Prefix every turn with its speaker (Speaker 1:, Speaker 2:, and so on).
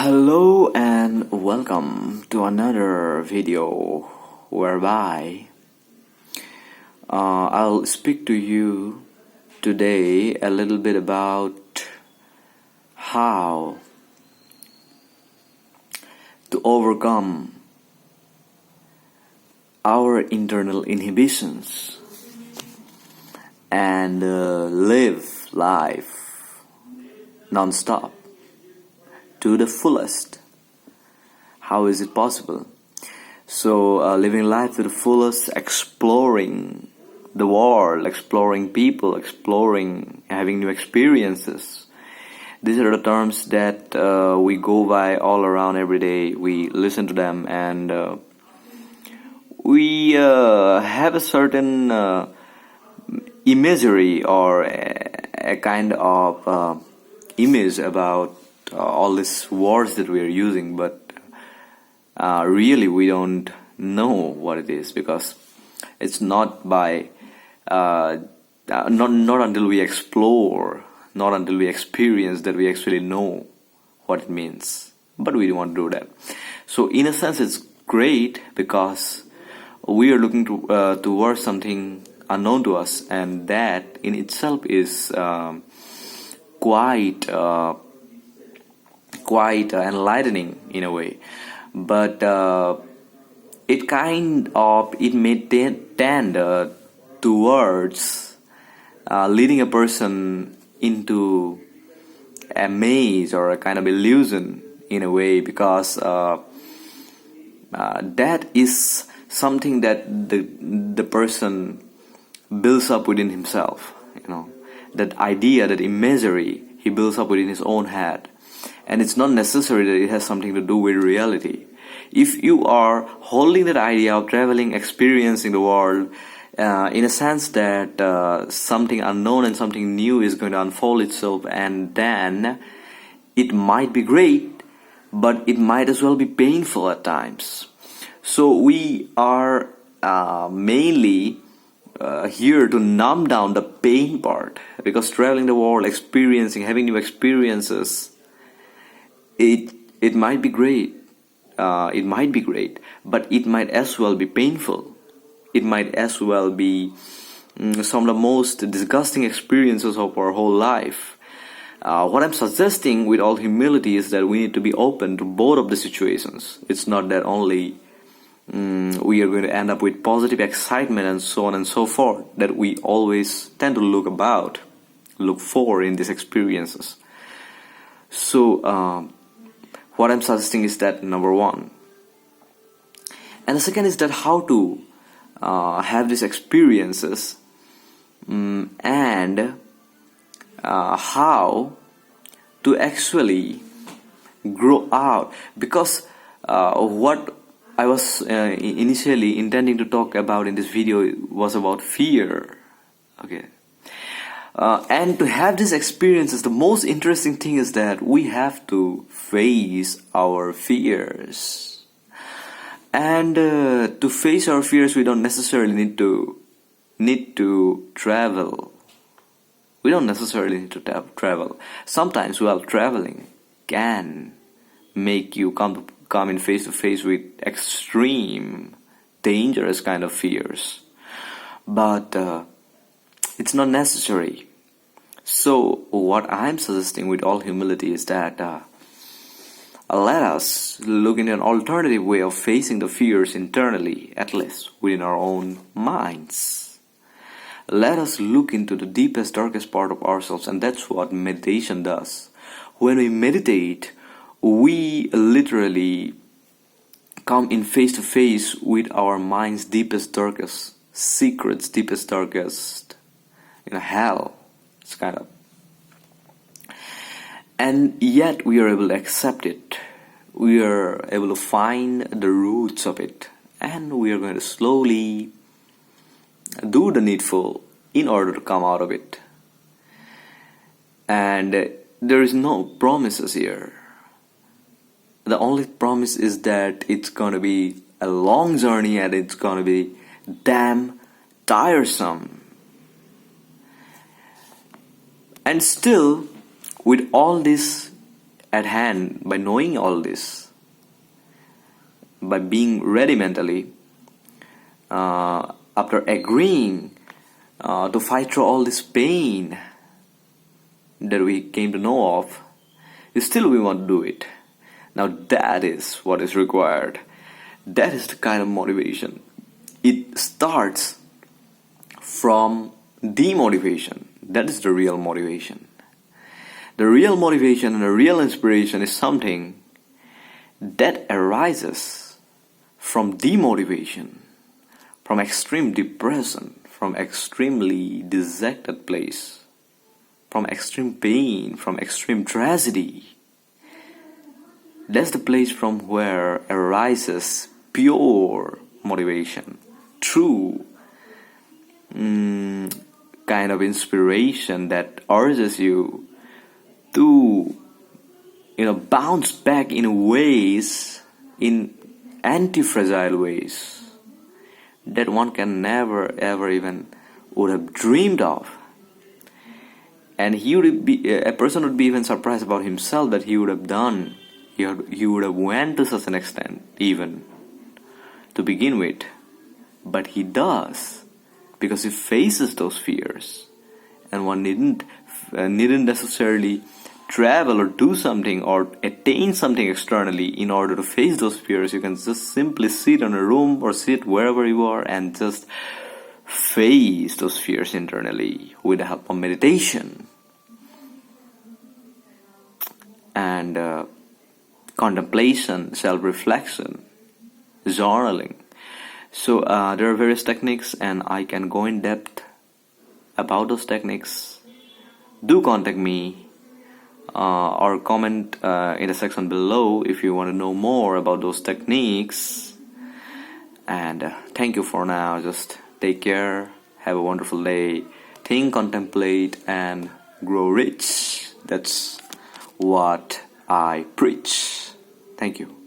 Speaker 1: Hello and welcome to another video whereby I'll speak to you today a little bit about how to overcome our internal inhibitions and live life non-stop to the fullest. How is it possible? So living life to the fullest, exploring the world, exploring people, having new experiences. These are the terms that we go by all around every day. We listen to them and we have a certain imagery or a kind of image about all these words that we are using, but really we don't know what it is, because it's not by not until we explore, not until we experience, that we actually know what it means. But we don't want to do that. So in a sense it's great, because we are looking to towards something unknown to us, and that in itself is quite enlightening in a way. But it may tend towards leading a person into a maze or a kind of illusion in a way, because that is something that the person builds up within himself. That idea, that imagery he builds up within his own head. And it's not necessary that it has something to do with reality. If you are holding that idea of traveling, experiencing the world, in a sense that something unknown and something new is going to unfold itself, and then it might be great, but it might as well be painful at times. So we are mainly here to numb down the pain part, because traveling the world, experiencing, having new experiences, it might be great. It might be great, but it might as well be painful. It might as well be some of the most disgusting experiences of our whole life. What I'm suggesting with all humility is that we need to be open to both of the situations. It's not that only we are going to end up with positive excitement and so on and so forth, that we always tend to look for in these experiences. So what I'm suggesting is that, number one. And the second is that how to have these experiences and how to actually grow out. Because what I was initially intending to talk about in this video was about fear. Okay. And to have these experiences, the most interesting thing is that we have to face our fears. And to face our fears, we don't necessarily need to travel. We don't necessarily need to travel. Sometimes, traveling can make you come in face to face with extreme, dangerous kind of fears. But it's not necessary. So what I'm suggesting with all humility is that let us look into an alternative way of facing the fears internally, at least within our own minds. Let us look into the deepest, darkest part of ourselves, and that's what meditation does. When we meditate, we literally come in face to face with our mind's deepest, darkest secrets, deepest, darkest hell. It's kind of, and yet we are able to accept it. We are able to find the roots of it, and we are going to slowly do the needful in order to come out of it. And there is no promises here. The only promise is that it's going to be a long journey, and it's going to be damn tiresome. And still, with all this at hand by knowing all this, by being ready mentally, after agreeing to fight through all this pain that we came to know of, still we want to do it. Now that is what is required. That is the kind of motivation. It starts from demotivation. That is the real motivation. The real motivation and the real inspiration is something that arises from demotivation, from extreme depression, from extremely dejected place, from extreme pain, from extreme tragedy. That's the place from where arises pure motivation, true kind of inspiration that urges you to bounce back in ways, in anti-fragile ways that one can never ever even would have dreamed of. And a person would be even surprised about himself that he would have done. He would have went to such an extent even to begin with. But he does, because he faces those fears. And one needn't necessarily travel or do something or attain something externally in order to face those fears. You can just simply sit in a room or sit wherever you are and just face those fears internally with the help of meditation and contemplation, self-reflection, journaling. So there are various techniques, and I can go in depth about those techniques. Do contact me or comment in the section below if you want to know more about those techniques. And thank you for now. Just take care. Have a wonderful day. Think, contemplate, and grow rich. That's what I preach. Thank you.